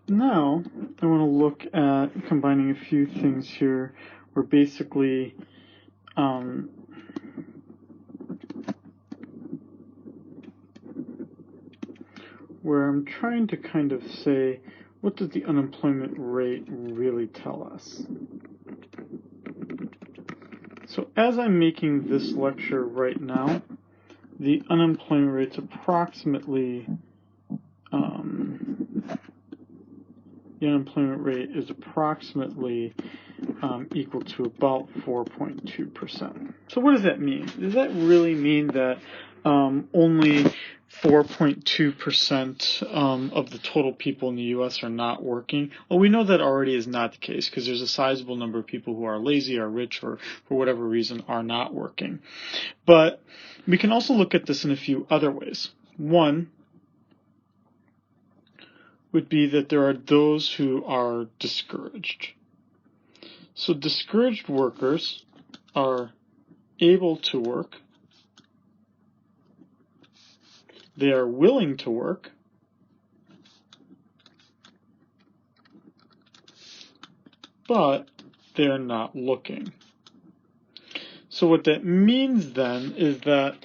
Now, I want to look at combining a few things here where basically where I'm trying to kind of say, what does the unemployment rate really tell us? So as I'm making this lecture right now, the unemployment rate's approximately equal to about 4.2%. So what does that mean? Does that really mean that only 4.2% of the total people in the U.S. are not working? Well, we know that already is not the case because there's a sizable number of people who are lazy, are rich, or for whatever reason are not working. But we can also look at this in a few other ways. One would be that there are those who are discouraged. So discouraged workers are able to work, they are willing to work, but they're not looking. So what that means then is that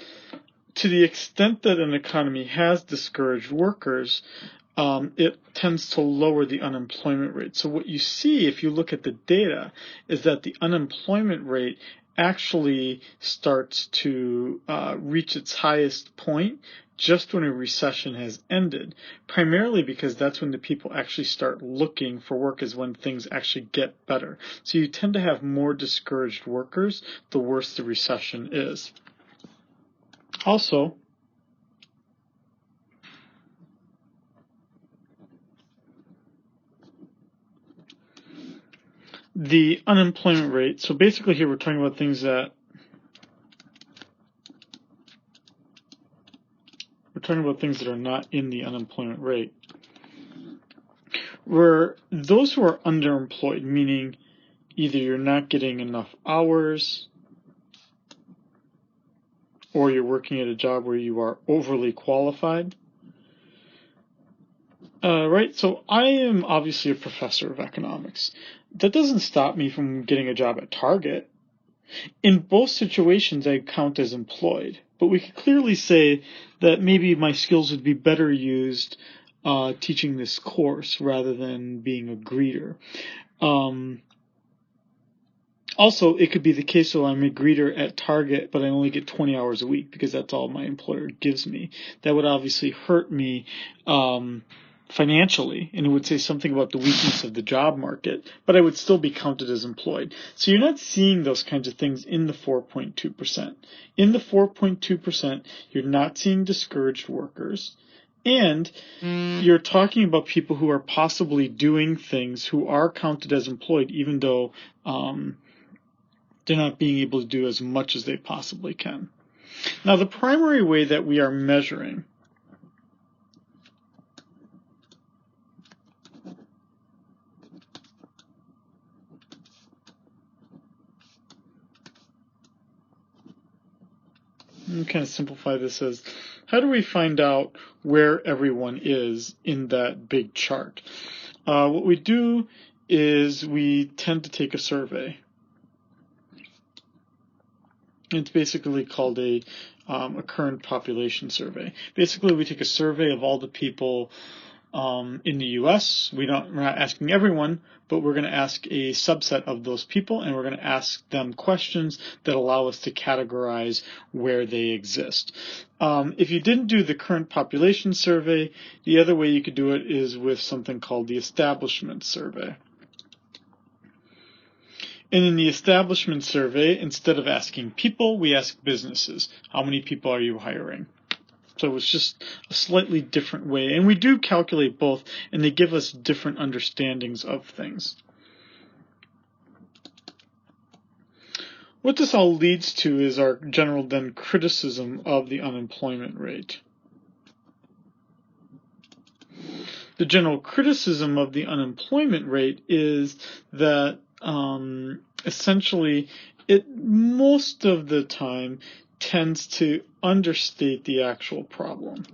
to the extent that an economy has discouraged workers, it tends to lower the unemployment rate. So what you see if you look at the data is that the unemployment rate actually starts to reach its highest point just when a recession has ended, primarily because that's when the people actually start looking for work, is when things actually get better. So you tend to have more discouraged workers the worse the recession is. Also, the unemployment rate, so basically here we're talking about things that are not in the unemployment rate. Where those who are underemployed, meaning either you're not getting enough hours or you're working at a job where you are overly qualified. Right, so I am obviously a professor of economics. That doesn't stop me from getting a job at Target. In both situations, I count as employed, but we could clearly say that maybe my skills would be better used teaching this course rather than being a greeter. Also, it could be the case that I'm a greeter at Target, but I only get 20 hours a week because that's all my employer gives me. That would obviously hurt me financially, and it would say something about the weakness of the job market, but I would still be counted as employed. So you're not seeing those kinds of things in the 4.2%. In the 4.2%, you're not seeing discouraged workers, and you're talking about people who are possibly doing things who are counted as employed, even though they're not being able to do as much as they possibly can. Now, the primary way that we are measuring I'm kind of simplify this as, how do we find out where everyone is in that big chart? What we do is we tend to take a survey. It's basically called a current population survey. Basically, we take a survey of all the people in the U.S. We're not asking everyone, but we're going to ask a subset of those people, and we're going to ask them questions that allow us to categorize where they exist. If you didn't do the current population survey, the other way you could do it is with something called the establishment survey. And in the establishment survey, instead of asking people, we ask businesses. How many people are you hiring? So it's just a slightly different way. And we do calculate both, and they give us different understandings of things. What this all leads to is our general then criticism of the unemployment rate. The general criticism of the unemployment rate is that essentially it most of the time tends to understate the actual problem.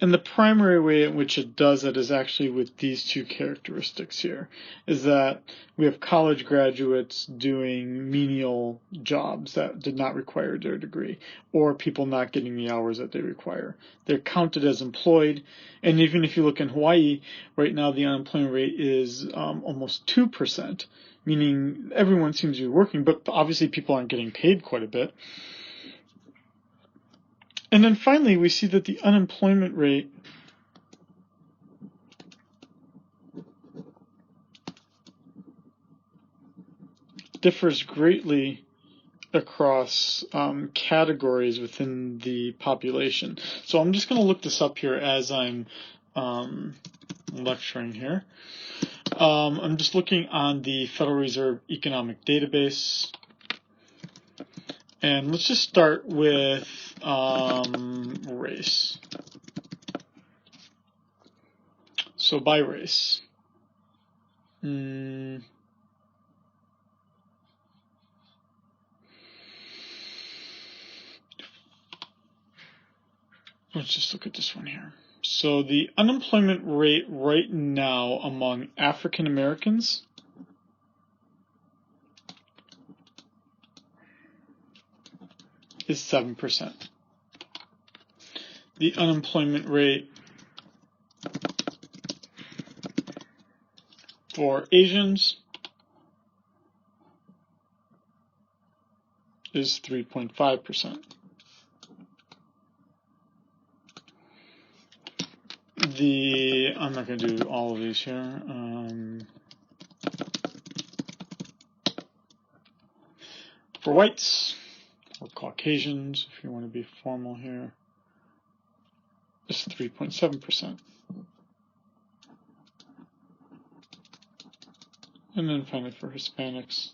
And the primary way in which it does it is actually with these two characteristics here, is that we have college graduates doing menial jobs that did not require their degree, or people not getting the hours that they require. They're counted as employed, and even if you look in Hawaii, right now the unemployment rate is almost 2%, meaning everyone seems to be working, but obviously people aren't getting paid quite a bit. And then finally, we see that the unemployment rate differs greatly across categories within the population. So I'm just going to look this up here as I'm lecturing here. I'm just looking on the Federal Reserve Economic Database. And let's just start with race. So by race. Let's just look at this one here. So the unemployment rate right now among African Americans is 7%. The unemployment rate for Asians is 3.5%. I'm not going to do all of these here. For whites, or Caucasians, if you want to be formal here, is 3.7%. And then finally for Hispanics,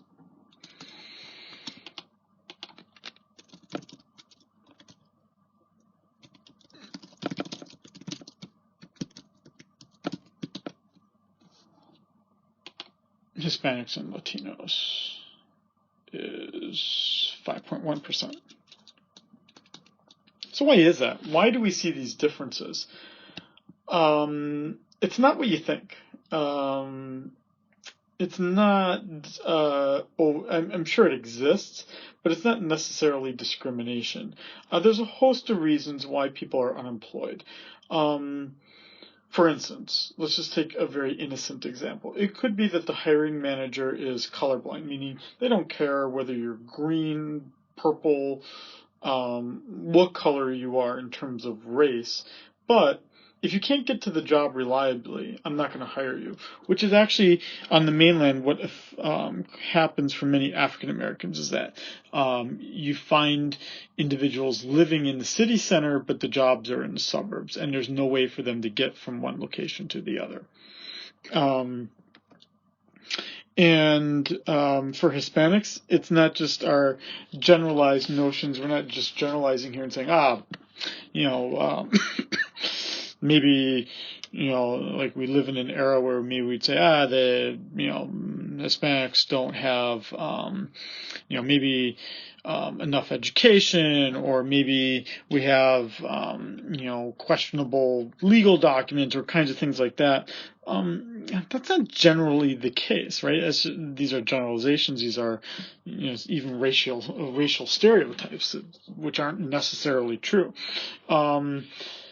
Hispanics and Latinos is 5.1%. So why is that? Why do we see these differences? It's not what you think. It's not, I'm sure it exists, but it's not necessarily discrimination. There's a host of reasons why people are unemployed. For instance, let's just take a very innocent example. It could be that the hiring manager is colorblind, meaning they don't care whether you're green, purple, what color you are in terms of race, but if you can't get to the job reliably, I'm not going to hire you, which is actually on the mainland what happens for many African Americans is that you find individuals living in the city center, but the jobs are in the suburbs, and there's no way for them to get from one location to the other. For Hispanics, it's not just our generalized notions. We're not just generalizing here and saying, maybe, like we live in an era where maybe we'd say, Hispanics don't have, maybe enough education, or maybe we have, questionable legal documents or kinds of things like that. That's not generally the case, right? These are generalizations. These are, even racial stereotypes, which aren't necessarily true.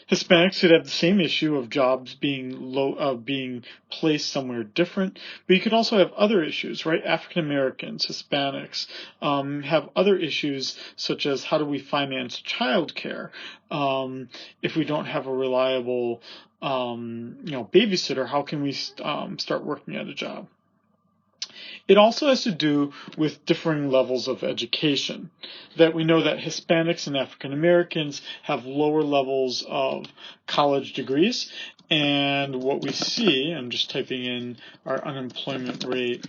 Hispanics could have the same issue of jobs being placed somewhere different, but you could also have other issues, right? African Americans, Hispanics have other issues such as how do we finance childcare if we don't have a reliable babysitter? How can we start working at a job? It also has to do with differing levels of education, that we know that Hispanics and African Americans have lower levels of college degrees, and what we see, I'm just typing in our unemployment rate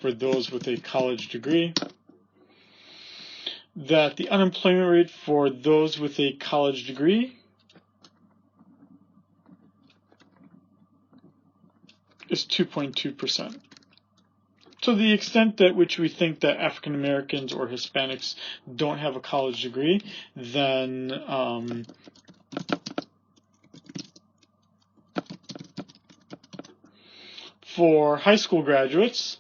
for those with a college degree, that the unemployment rate for those with a college degree is 2.2%. So the extent at which we think that African Americans or Hispanics don't have a college degree, then For high school graduates,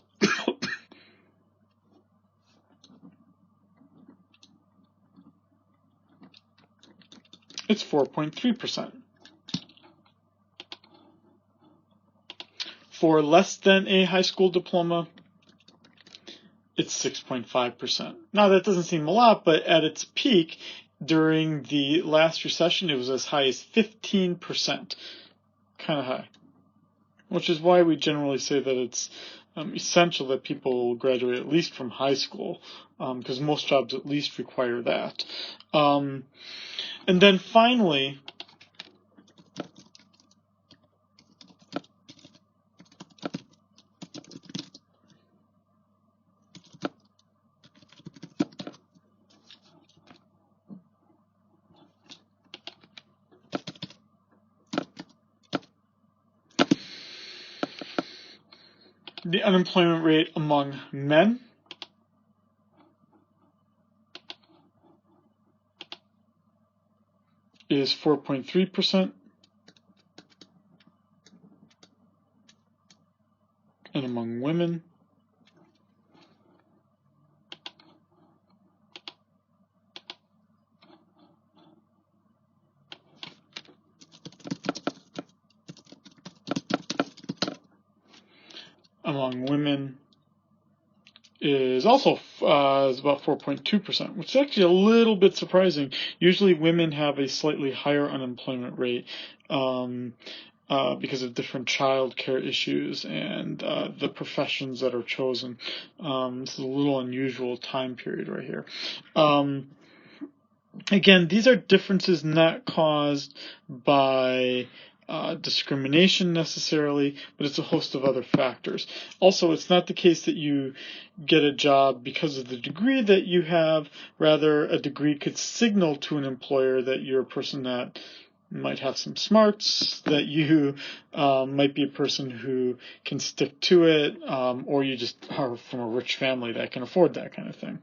it's 4.3%. For less than a high school diploma, it's 6.5%. Now that doesn't seem a lot, but at its peak during the last recession, it was as high as 15%. Kind of high. Which is why we generally say that it's essential that people graduate at least from high school, because most jobs at least require that. And then finally, the unemployment rate among men is 4.3%, and among women is also is about 4.2%, which is actually a little bit surprising. Usually women have a slightly higher unemployment rate because of different child care issues and the professions that are chosen. This is a little unusual time period right here. Again, these are differences not caused by discrimination necessarily, but it's a host of other factors. Also, it's not the case that you get a job because of the degree that you have. Rather, a degree could signal to an employer that you're a person that might have some smarts, that you might be a person who can stick to it, or you just are from a rich family that can afford that kind of thing.